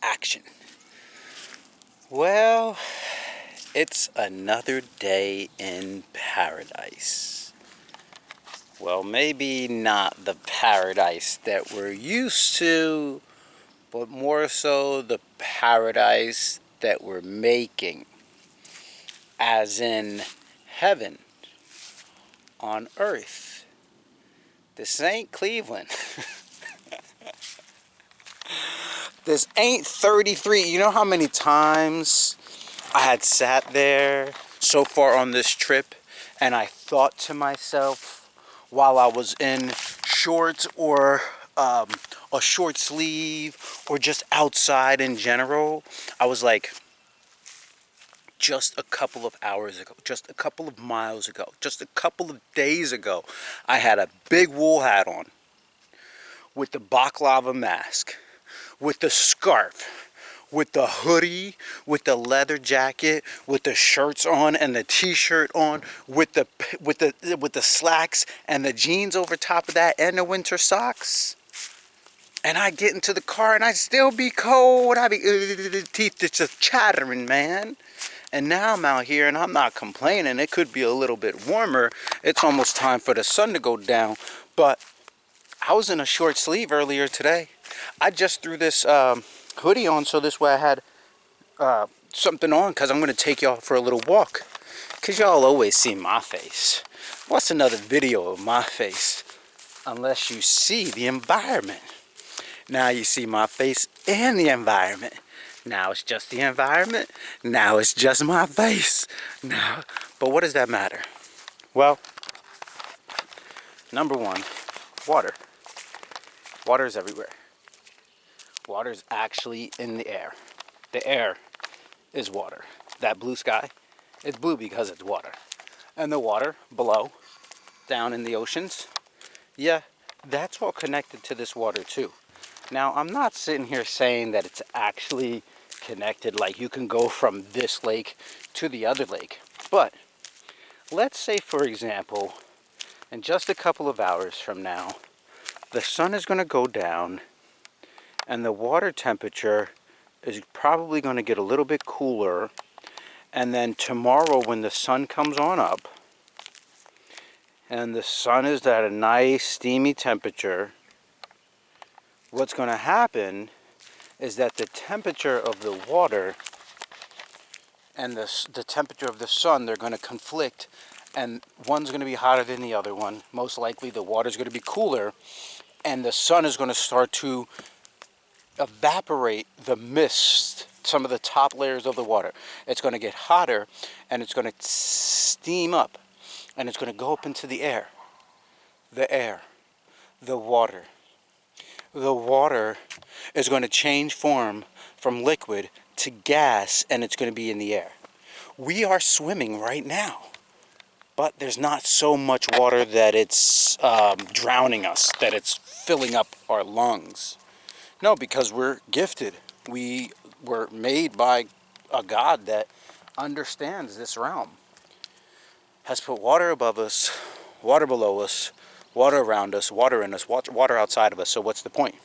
action. Well, it's another day in paradise. Well, maybe not the paradise that we're used to, but more so the paradise that we're making, as in heaven on earth. This ain't Cleveland. This ain't 33. You know how many times I had sat there so far on this trip and I thought to myself while I was in shorts or a short sleeve or just outside in general, I was like, just a couple of hours ago, just a couple of miles ago, just a couple of days ago, I had a big wool hat on with the baklava mask, with the scarf, with the hoodie, with the leather jacket, with the shirts on and the t-shirt on, with the slacks and the jeans over top of that and the winter socks. And I get into the car and I still be cold. I be teeth just chattering, man. And now I'm out here and I'm not complaining. It could be a little bit warmer. It's almost time for the sun to go down. But I was in a short sleeve earlier today. I just threw this hoodie on so this way I had something on because I'm going to take y'all for a little walk. Because y'all always see my face. What's another video of my face? Unless you see the environment. Now you see my face and the environment. Now it's just the environment. Now it's just my face. Now, but what does that matter? Well, number one, water. Water is everywhere. Water is actually in the air. The air is water. That blue sky is blue because it's water. And the water below, down in the oceans, yeah, that's all connected to this water too. Now, I'm not sitting here saying that it's actually connected, like you can go from this lake to the other lake. But let's say, for example, in just a couple of hours from now, the sun is going to go down and the water temperature is probably going to get a little bit cooler. And then tomorrow when the sun comes on up and the sun is at a nice steamy temperature, what's going to happen is that the temperature of the water and the temperature of the sun, they're going to conflict, and one's going to be hotter than the other one. Most likely the water's going to be cooler, and the sun is going to start to evaporate the mist, some of the top layers of the water. It's going to get hotter, and it's going to steam up, and it's going to go up into the air. The air, the water. The water is going to change form from liquid to gas, and it's going to be in the air. We are swimming right now, but there's not so much water that it's drowning us, that it's filling up our lungs. No, because we're gifted. We were made by a God that understands this realm. Has put water above us, water below us, water around us, water in us, water outside of us. So what's the point?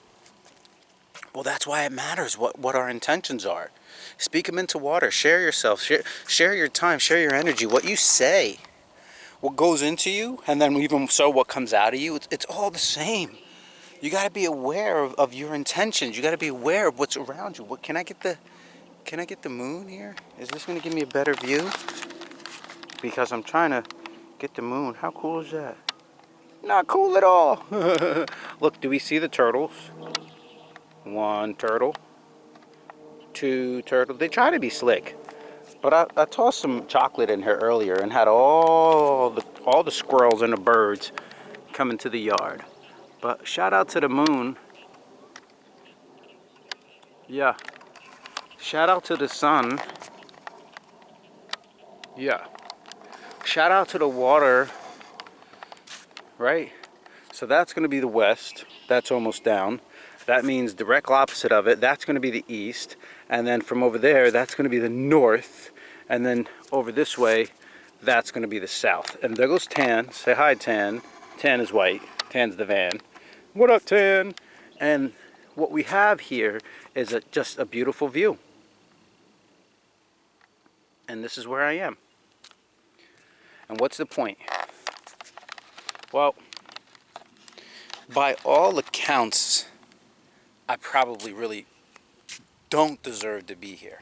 Well, that's why it matters what our intentions are. Speak them into water. Share yourself. Share your time. Share your energy. What you say. What goes into you. And then even so what comes out of you. It's all the same. You got to be aware of your intentions. You got to be aware of what's around you. What can I get the moon here? Is this going to give me a better view? Because I'm trying to get the moon. How cool is that? Not cool at all. Look, do we see the turtles? One turtle. Two turtles. They try to be slick. But I tossed some chocolate in here earlier and had all the squirrels and the birds come into the yard. But shout out to the moon. Yeah. Shout out to the sun. Yeah. Shout out to the water. Right? So that's going to be the west. That's almost down. That means direct opposite of it. That's going to be the east. And then from over there, that's going to be the north. And then over this way, that's going to be the south. And there goes Tan. Say hi, Tan. Tan is white. Tan's the van. What up, Tan? And what we have here is just a beautiful view. And this is where I am. And what's the point? Well, by all accounts, I probably really don't deserve to be here.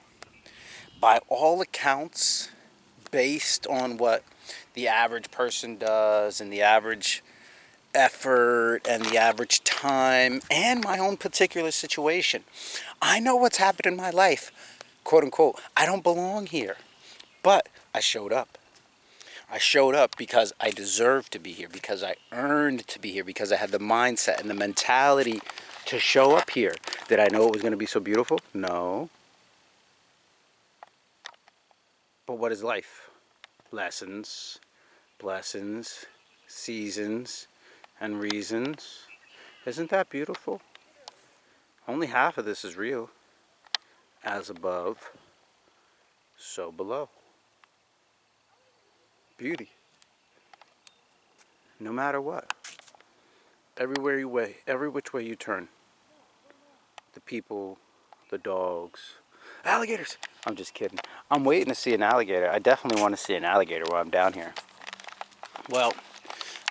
By all accounts, based on what the average person does and the average effort and the average time and my own particular situation, I know what's happened in my life. Quote unquote, I don't belong here. But I showed up. I showed up because I deserved to be here, because I earned to be here, because I had the mindset and the mentality to show up here. Did I know it was going to be so beautiful? No. But what is life? Lessons, blessings, seasons, and reasons. Isn't that beautiful? Only half of this is real. As above, so below. Beauty. No matter what. Everywhere you way, every which way you turn. The people, the dogs, alligators. I'm just kidding. I'm waiting to see an alligator. I definitely want to see an alligator while I'm down here. Well,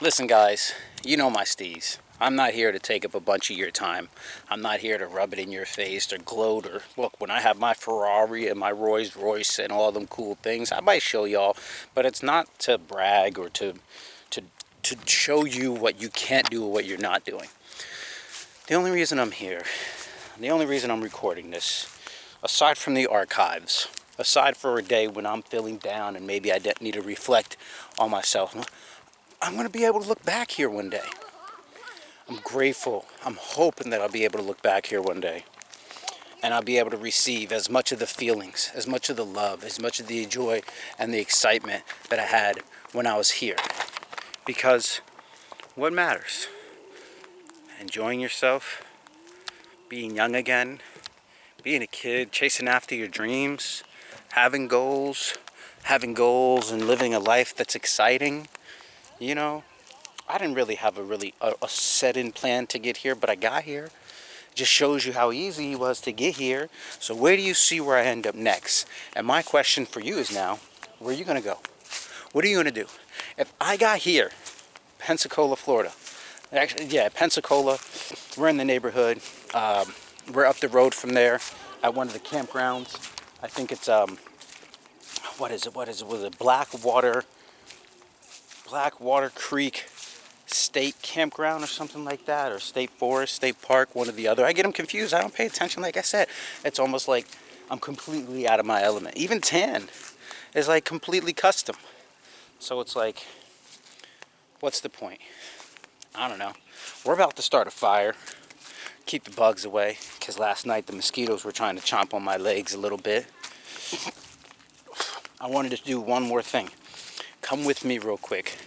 listen guys, you know my steez. I'm not here to take up a bunch of your time. I'm not here to rub it in your face or gloat or look, when I have my Ferrari and my Rolls Royce and all them cool things, I might show y'all, but it's not to brag or to show you what you can't do or what you're not doing. The only reason I'm here, the only reason I'm recording this, aside from the archives, aside for a day when I'm feeling down and maybe I need to reflect on myself, I'm going to be able to look back here one day. I'm grateful. I'm hoping that I'll be able to look back here one day and I'll be able to receive as much of the feelings, as much of the love, as much of the joy and the excitement that I had when I was here. Because what matters? Enjoying yourself, being young again, being a kid, chasing after your dreams, having goals and living a life that's exciting. You know, I didn't really have a set-in plan to get here, but I got here. It just shows you how easy it was to get here. So where do you see where I end up next? And my question for you is now, where are you going to go? What are you going to do? If I got here, Pensacola, Florida. Actually, yeah, Pensacola. We're in the neighborhood. We're up the road from there at one of the campgrounds. I think it's, what is it? Was it Blackwater Creek State Campground or something like that, or State Forest, State Park, one or the other. I get them confused. I don't pay attention. Like I said, it's almost like I'm completely out of my element. Even tan is like completely custom. So it's like, what's the point? I don't know. We're about to start a fire. Keep the bugs away, because last night the mosquitoes were trying to chomp on my legs a little bit. I wanted to do one more thing. Come with me real quick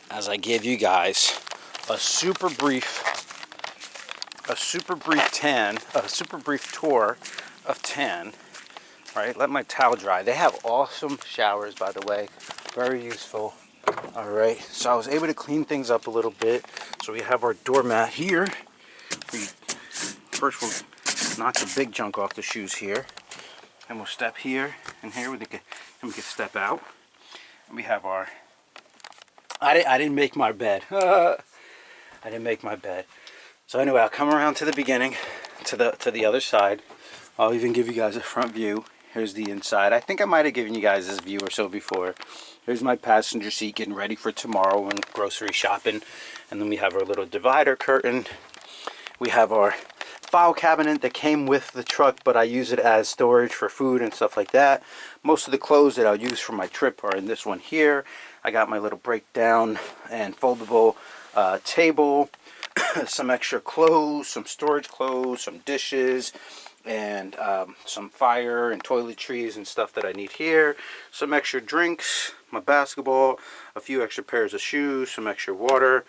as I give you guys a super brief tour of tan. All right, let my towel dry. They have awesome showers, by the way, very useful. All right, so I was able to clean things up a little bit. So we have our doormat here. First we'll knock the big junk off the shoes here, and we'll step here and here. We can step out. And we have our. I didn't make my bed. I didn't make my bed. So anyway, I'll come around to the beginning, to the other side. I'll even give you guys a front view. Here's the inside. I think I might have given you guys this view or so before. Here's my passenger seat getting ready for tomorrow and grocery shopping. And then we have our little divider curtain. We have our file cabinet that came with the truck, but I use it as storage for food and stuff like that. Most of the clothes that I'll use for my trip are in this one here. I got my little breakdown and foldable table, some extra clothes, some storage clothes, some dishes, and some fire and toiletries and stuff that I need here. Some extra drinks, my basketball, a few extra pairs of shoes, some extra water,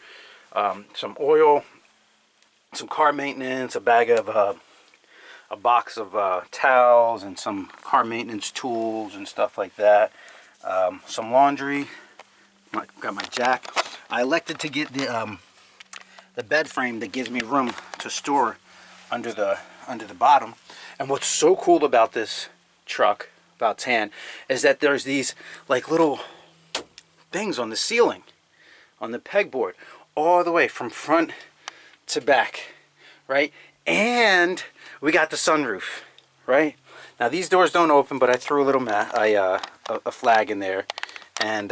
some oil, some car maintenance, a bag of a box of towels and some car maintenance tools and stuff like that. Some laundry. Got my jack. I elected to get the bed frame that gives me room to store under the bottom. And what's so cool about this truck, about tan, is that there's these like little things on the ceiling, on the pegboard, all the way from front to back, right? And we got the sunroof, right? Now these doors don't open, but I threw a little a flag in there, and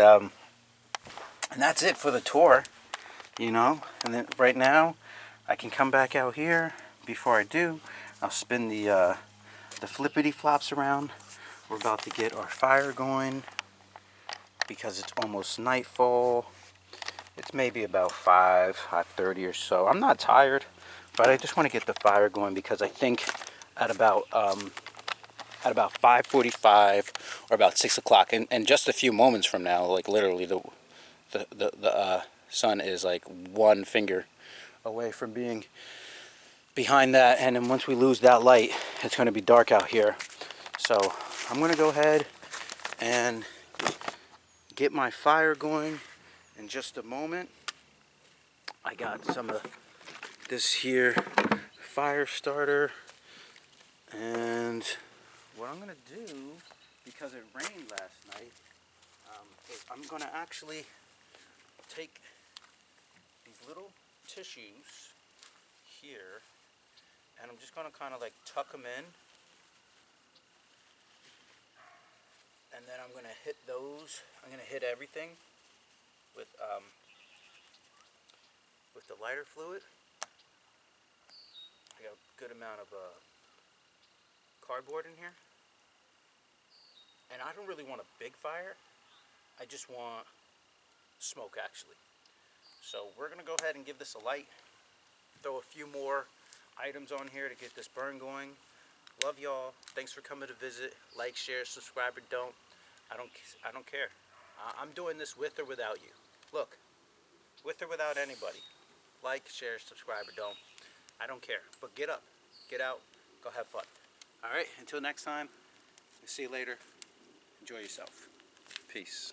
that's it for the tour, you know. And then right now, I can come back out here. Before I do, I'll spin the flippity flops around. We're about to get our fire going because it's almost nightfall. It's maybe about 5:30 or so. I'm not tired, but I just want to get the fire going because I think at about 5:45 or about 6 o'clock, and just a few moments from now, like literally the sun is like one finger away from being behind that, and then once we lose that light, it's going to be dark out here. So I'm going to go ahead and get my fire going in just a moment. I got some of this here fire starter, and what I'm going to do, because it rained last night, is I'm going to actually take these little tissues here, and I'm just going to kind of like tuck them in, and then I'm going to hit those. I'm going to hit everything with the lighter fluid. I got a good amount of cardboard in here, and I don't really want a big fire. I just want smoke, actually. So we're going to go ahead and give this a light. Throw a few more items on here to get this burn going. Love y'all. Thanks for coming to visit. Like, share, subscribe, or don't. I don't care. I'm doing this with or without you. Look, with or without anybody. Like, share, subscribe, or don't. I don't care. But get up, get out, go have fun. All right, until next time, see you later. Enjoy yourself. Peace.